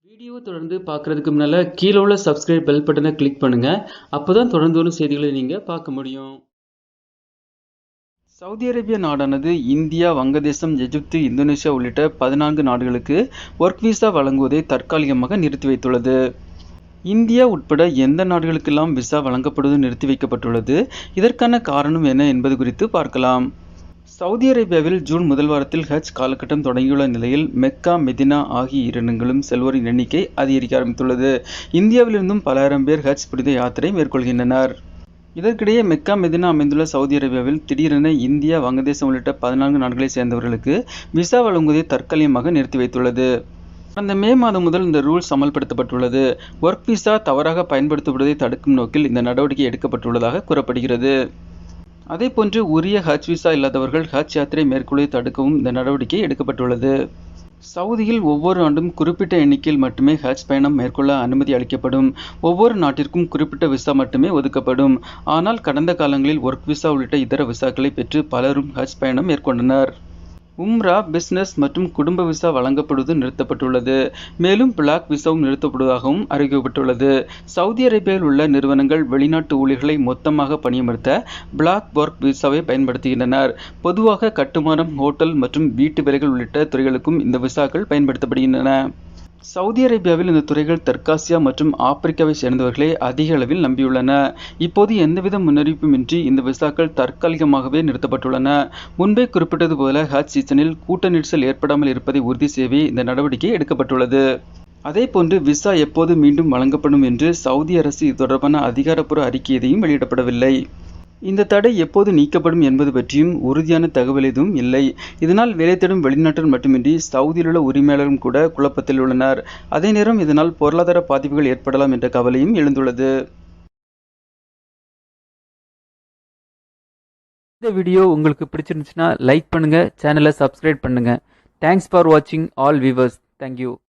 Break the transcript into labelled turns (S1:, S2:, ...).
S1: Video தொடர்ந்து பார்க்குறதுக்கு முன்னால் கீழே உள்ள சப்ஸ்கிரைப் பெல் பட்டனை கிளிக் பண்ணுங்கள். அப்போ தான் தொடர்ந்து வரும் செய்திகளை நீங்கள் பார்க்க முடியும். சவுதி அரேபியா நாடானது இந்தியா, வங்கதேசம், எகிப்து, இந்தோனேஷியா உள்ளிட்ட 14 நாடுகளுக்கு ஒர்க் விசா வழங்குவதை தற்காலிகமாக நிறுத்தி வைத்துள்ளது. இந்தியா உட்பட எந்த நாடுகளுக்கெல்லாம் விசா வழங்கப்படுவது நிறுத்தி வைக்கப்பட்டுள்ளது, இதற்கான காரணம் என்ன என்பது குறித்து பார்க்கலாம். சவுதி அரேபியாவில் ஜூன் முதல் வாரத்தில் ஹஜ் காலகட்டம் தொடங்கியுள்ள நிலையில் மெக்கா, மெதினா ஆகிய இடங்களும் செல்வோரின் எண்ணிக்கை அதிகரிக்க ஆரம்பித்துள்ளது. இந்தியாவிலிருந்தும் பல ஆயிரம் பேர் ஹஜ் புனித யாத்திரை மேற்கொள்கின்றனர். இதற்கிடையே மெக்கா, மெதினா அமைந்துள்ள சவுதி அரேபியாவில் திடீரென இந்தியா, வங்கதேசம் உள்ளிட்ட 14 நாடுகளை சேர்ந்தவர்களுக்கு விசா வழங்குவதை தற்காலிகமாக நிறுத்தி வைத்துள்ளது. கடந்த மே மாதம் முதல் இந்த ரூல்ஸ் அமல்படுத்தப்பட்டுள்ளது. ஒர்க் விசா தவறாக பயன்படுத்தப்படுவதை தடுக்கும் நோக்கில் இந்த நடவடிக்கை எடுக்கப்பட்டுள்ளதாக கூறப்படுகிறது. அதேபோன்று உரிய ஹஜ் விசா இல்லாதவர்கள் ஹஜ் யாத்திரை மேற்கொள்வதை தடுக்கவும் இந்த நடவடிக்கை எடுக்கப்பட்டுள்ளது. சவுதியில் ஒவ்வொரு ஆண்டும் குறிப்பிட்ட எண்ணிக்கையில் மட்டுமே ஹஜ் பயணம் மேற்கொள்ள அனுமதி அளிக்கப்படும். ஒவ்வொரு நாட்டிற்கும் குறிப்பிட்ட விசா மட்டுமே ஒதுக்கப்படும். ஆனால் கடந்த காலங்களில் ஒர்க் விசா உள்ளிட்ட இதர விசாக்களை பெற்று பலரும் ஹஜ் பயணம் மேற்கொண்டனர். உம்ரா, பிசினஸ் மற்றும் குடும்ப விசா வழங்கப்படுவது நிறுத்தப்பட்டுள்ளது. மேலும் பிளாக் விசாவும் நிறுத்தப்படுவதாகவும் அறிவிக்கப்பட்டுள்ளது. சவுதி அரேபியாவில் உள்ள நிறுவனங்கள் வெளிநாட்டு ஊழியர்களை மொத்தமாக பணியமர்த்த பிளாக் ஒர்க் விசாவை பயன்படுத்துகின்றனர். பொதுவாக கட்டுமானம், ஹோட்டல் மற்றும் வீட்டு வேலைகள் உள்ளிட்ட துறைகளுக்கும் இந்த விசாக்கள் பயன்படுத்தப்படுகின்றன. சவுதி அரேபியாவில் இந்த துறைகள் தெற்காசியா மற்றும் ஆப்பிரிக்காவை சேர்ந்தவர்களை அதிக அளவில் நம்பியுள்ளன. இப்போது எந்தவித முன்னறிவிப்புமின்றி இந்த விசாக்கள் தற்காலிகமாகவே நிறுத்தப்பட்டுள்ளன. முன்பே குறிப்பிட்டது போல ஹஜ் சீசனில் கூட்ட நெரிசல் ஏற்படாமல் இருப்பதை உறுதி செய்யவே இந்த நடவடிக்கை எடுக்கப்பட்டுள்ளது. அதேபோன்று விசா எப்போது மீண்டும் வழங்கப்படும் என்று சவுதி அரசு இது தொடர்பான அதிகாரப்பூர்வ அறிக்கை எதையும் வெளியிடப்படவில்லை. இந்த தடை எப்போது நீக்கப்படும் என்பது பற்றியும் உறுதியான தகவல் எதுவும் இல்லை. இதனால் வேலை தேடும் வெளிநாட்டர் மட்டுமின்றி சவுதியில் உள்ள உரிமையாளரும் கூட குழப்பத்தில் உள்ளனர். அதே நேரம் இதனால் பொருளாதார பாதிப்புகள் ஏற்படலாம் என்ற கவலையும் எழுந்துள்ளது.
S2: இந்த வீடியோ உங்களுக்கு பிடிச்சிருந்துச்சுன்னா லைக் பண்ணுங்க, சேனலை சப்ஸ்கிரைப் பண்ணுங்க. தேங்க்ஸ் ஃபார் வாட்சிங் ஆல் வியூவர்ஸ். தேங்க்யூ.